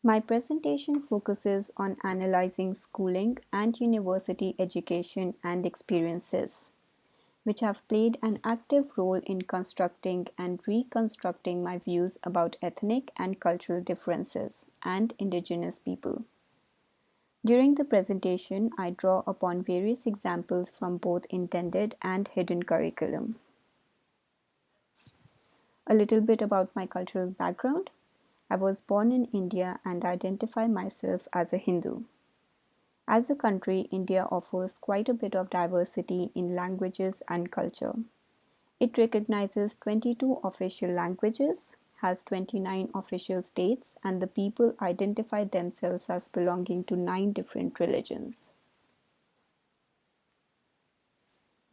My presentation focuses on analyzing schooling and university education and experiences, which have played an active role in constructing and reconstructing my views about ethnic and cultural differences and indigenous people. During the presentation, I draw upon various examples from both intended and hidden curriculum. A little bit about my cultural background. I was born in India and identify myself as a Hindu. As a country, India offers quite a bit of diversity in languages and culture. It recognizes 22 official languages, has 29 official states, and the people identify themselves as belonging to 9 different religions.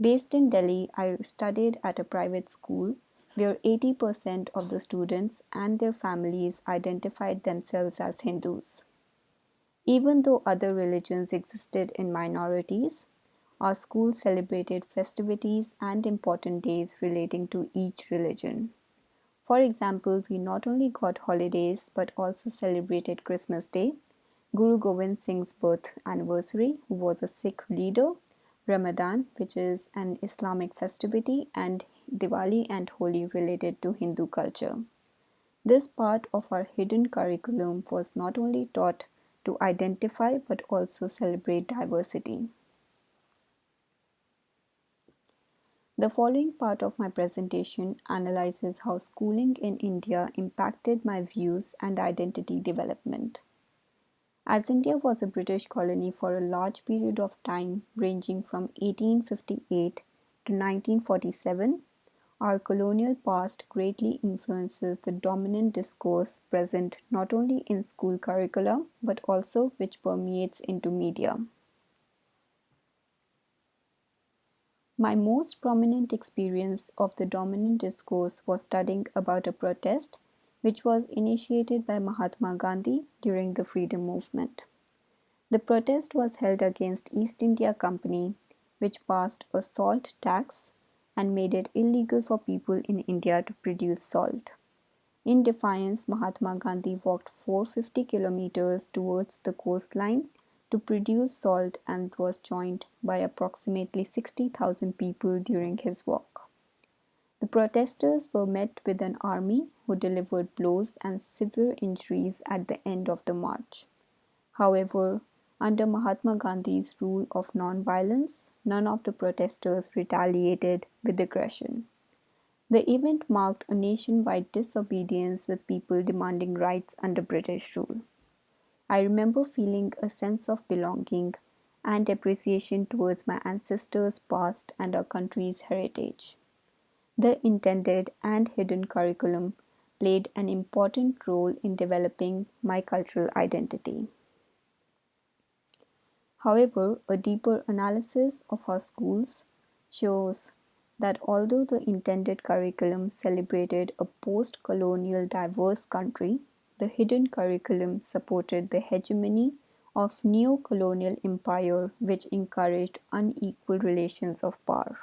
Based in Delhi, I studied at a private school where 80% of the students and their families identified themselves as Hindus. Even though other religions existed in minorities, our school celebrated festivities and important days relating to each religion. For example, we not only got holidays but also celebrated Christmas Day, Guru Gobind Singh's birth anniversary, who was a Sikh leader, Ramadan, which is an Islamic festivity, and Diwali and Holi related to Hindu culture. This part of our hidden curriculum was not only taught to identify but also celebrate diversity. The following part of my presentation analyzes how schooling in India impacted my views and identity development. As India was a British colony for a large period of time, ranging from 1858 to 1947, our colonial past greatly influences the dominant discourse present not only in school curricula but also which permeates into media. My most prominent experience of the dominant discourse was studying about a protest which was initiated by Mahatma Gandhi during the freedom movement. The protest was held against East India Company, which passed a salt tax and made it illegal for people in India to produce salt. In defiance, Mahatma Gandhi walked 450 kilometers towards the coastline to produce salt and was joined by approximately 60,000 people during his walk. The protesters were met with an army who delivered blows and severe injuries at the end of the march. However, under Mahatma Gandhi's rule of non-violence, none of the protesters retaliated with aggression. The event marked a nationwide disobedience with people demanding rights under British rule. I remember feeling a sense of belonging and appreciation towards my ancestors' past and our country's heritage. The intended and hidden curriculum played an important role in developing my cultural identity. However, a deeper analysis of our schools shows that although the intended curriculum celebrated a post-colonial diverse country, the hidden curriculum supported the hegemony of neo-colonial empire which encouraged unequal relations of power.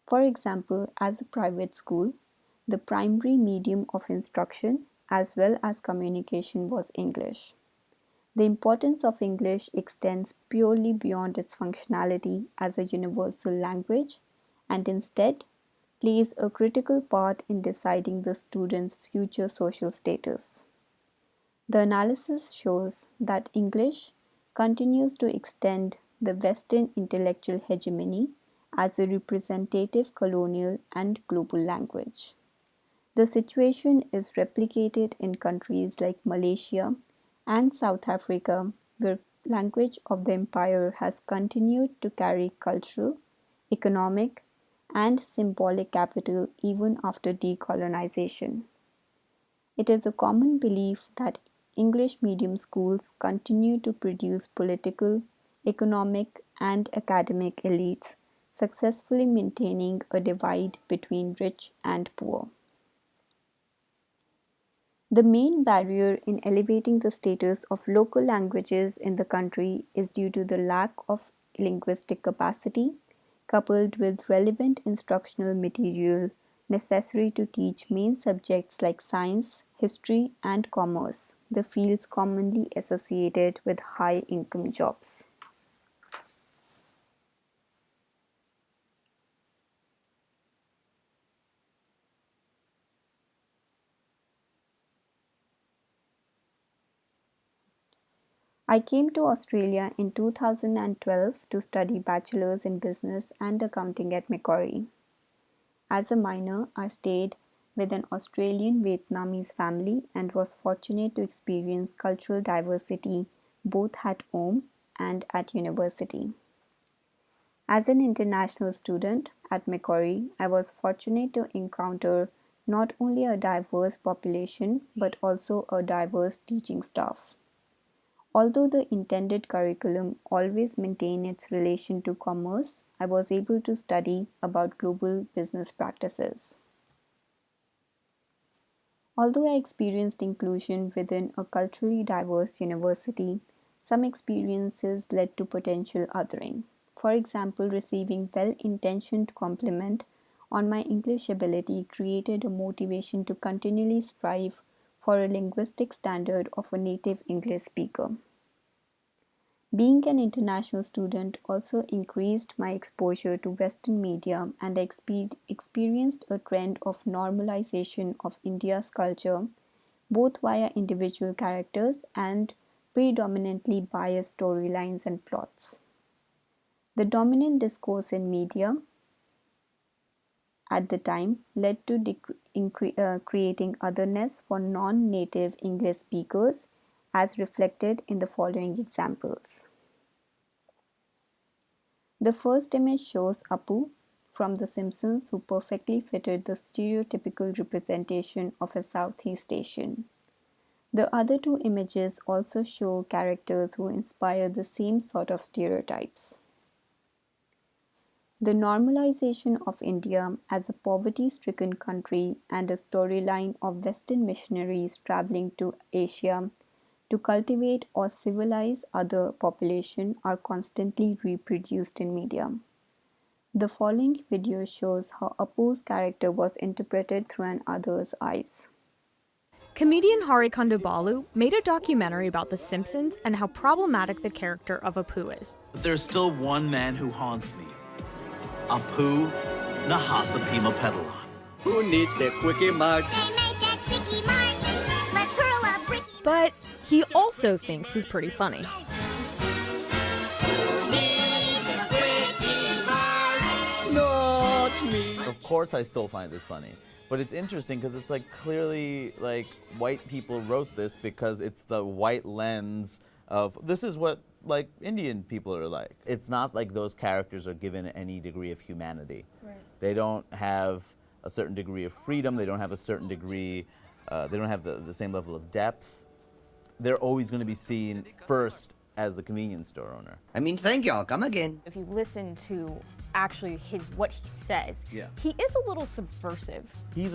For example, as a private school, the primary medium of instruction as well as communication was English. The importance of English extends purely beyond its functionality as a universal language and instead plays a critical part in deciding the student's future social status. The analysis shows that English continues to extend the Western intellectual hegemony as a representative colonial and global language. The situation is replicated in countries like Malaysia and South Africa, where language of the empire has continued to carry cultural, economic, and symbolic capital even after decolonization. It is a common belief that English medium schools continue to produce political, economic, and academic elites, successfully maintaining a divide between rich and poor. The main barrier in elevating the status of local languages in the country is due to the lack of linguistic capacity, coupled with relevant instructional material necessary to teach main subjects like science, history, and commerce, the fields commonly associated with high-income jobs. I came to Australia in 2012 to study bachelor's in business and accounting at Macquarie. As a minor, I stayed with an Australian Vietnamese family and was fortunate to experience cultural diversity both at home and at university. As an international student at Macquarie, I was fortunate to encounter not only a diverse population but also a diverse teaching staff. Although the intended curriculum always maintained its relation to commerce, I was able to study about global business practices. Although I experienced inclusion within a culturally diverse university, some experiences led to potential othering. For example, receiving well-intentioned compliment on my English ability created a motivation to continually strive for a linguistic standard of a native English speaker. Being an international student also increased my exposure to Western media, and I experienced a trend of normalization of India's culture, both via individual characters and predominantly biased storylines and plots. The dominant discourse in media at the time led to creating otherness for non native English speakers, as reflected in the following examples. The first image shows Apu from The Simpsons, who perfectly fitted the stereotypical representation of a Southeast Asian. The other two images also show characters who inspire the same sort of stereotypes. The normalization of India as a poverty-stricken country and a storyline of Western missionaries traveling to Asia to cultivate or civilize other population are constantly reproduced in media. The following video shows how Apu's character was interpreted through an other's eyes. Comedian Hari Kondabolu made a documentary about The Simpsons and how problematic the character of Apu is. There's still one man who haunts me. Apu Nahasapima Pedalon. Who needs their quickie mart? They made that sicky mark. Let's hurl a bricky. But he also thinks he's pretty funny. Who needs a quickie mark? Not me. Of course I still find it funny. But it's interesting because it's like clearly like white people wrote this because it's the white lens of this is what like Indian people are like. It's not like those characters are given any degree of humanity. Right. They don't have a certain degree of freedom. They don't have a certain degree, they don't have the same level of depth. They're always going to be seen first as the convenience store owner. I mean, thank y'all. Come again. If you listen to actually what he says, Yeah. he is a little subversive. He's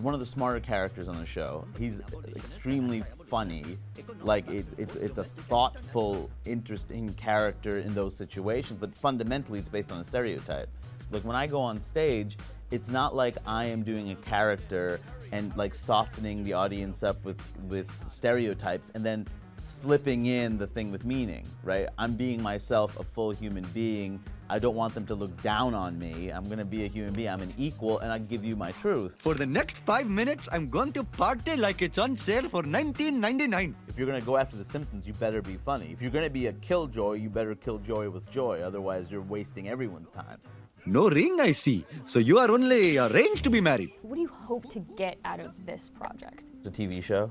one of the smarter characters on the show. He's extremely funny. Like it's a thoughtful, interesting character in those situations, but fundamentally it's based on a stereotype. Like when I go on stage, it's not like I am doing a character and like softening the audience up with stereotypes and then slipping in the thing with meaning, right? I'm being myself, a full human being. I don't want them to look down on me. I'm gonna be a human being. I'm an equal, and I give you my truth. For the next 5 minutes, I'm going to party like it's on sale for $19.99. If you're gonna go after The Simpsons, you better be funny. If you're gonna be a killjoy, you better kill joy with joy. Otherwise, you're wasting everyone's time. No ring, I see. So you are only arranged to be married. What do you hope to get out of this project? It's a TV show.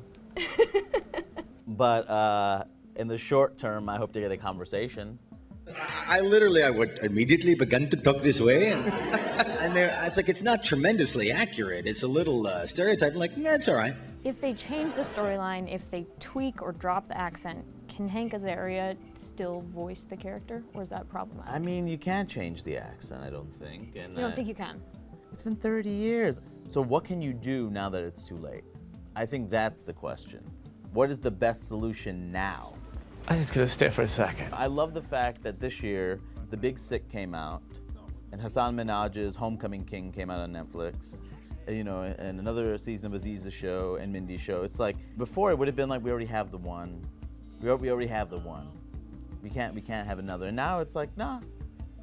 But in the short term, I hope to get a conversation. I would immediately begin to talk this way, and it's like it's not tremendously accurate. It's a little stereotype. I'm like, nah, it's all right. If they change the storyline, if they tweak or drop the accent, can Hank Azaria still voice the character, or is that problematic? I mean, you can't change the accent, I don't think. And You don't think you can? It's been 30 years. So what can you do now that it's too late? I think that's the question. What is the best solution now? I'm just gonna stay for a second. I love the fact that this year, The Big Sick came out, and Hassan Minhaj's Homecoming King came out on Netflix, you know, and another season of Aziz's show and Mindy's show. It's like before it would have been like we already have the one, we already have the one. We can't have another. And now it's like nah,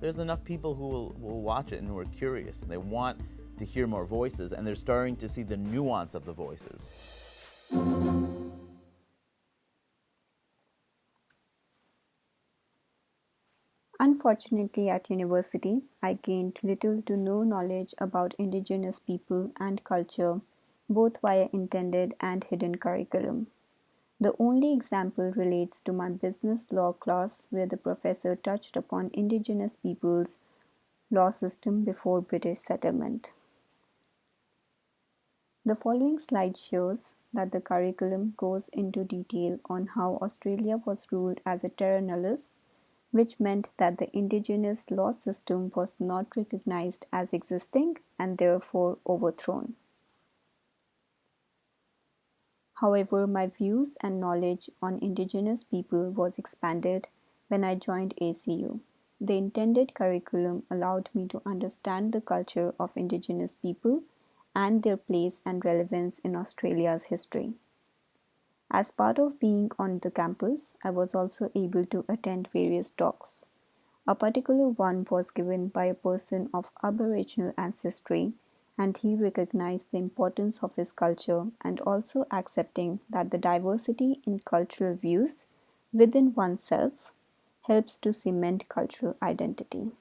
there's enough people who will watch it and who are curious and they want to hear more voices and they're starting to see the nuance of the voices. Unfortunately, at university, I gained little to no knowledge about Indigenous people and culture, both via intended and hidden curriculum. The only example relates to my business law class, where the professor touched upon Indigenous peoples' law system before British settlement. The following slide shows that the curriculum goes into detail on how Australia was ruled as a terra nullius, which meant that the indigenous law system was not recognized as existing and therefore overthrown. However, my views and knowledge on indigenous people was expanded when I joined ACU. The intended curriculum allowed me to understand the culture of indigenous people and their place and relevance in Australia's history. As part of being on the campus, I was also able to attend various talks. A particular one was given by a person of Aboriginal ancestry, and he recognized the importance of his culture and also accepting that the diversity in cultural views within oneself helps to cement cultural identity.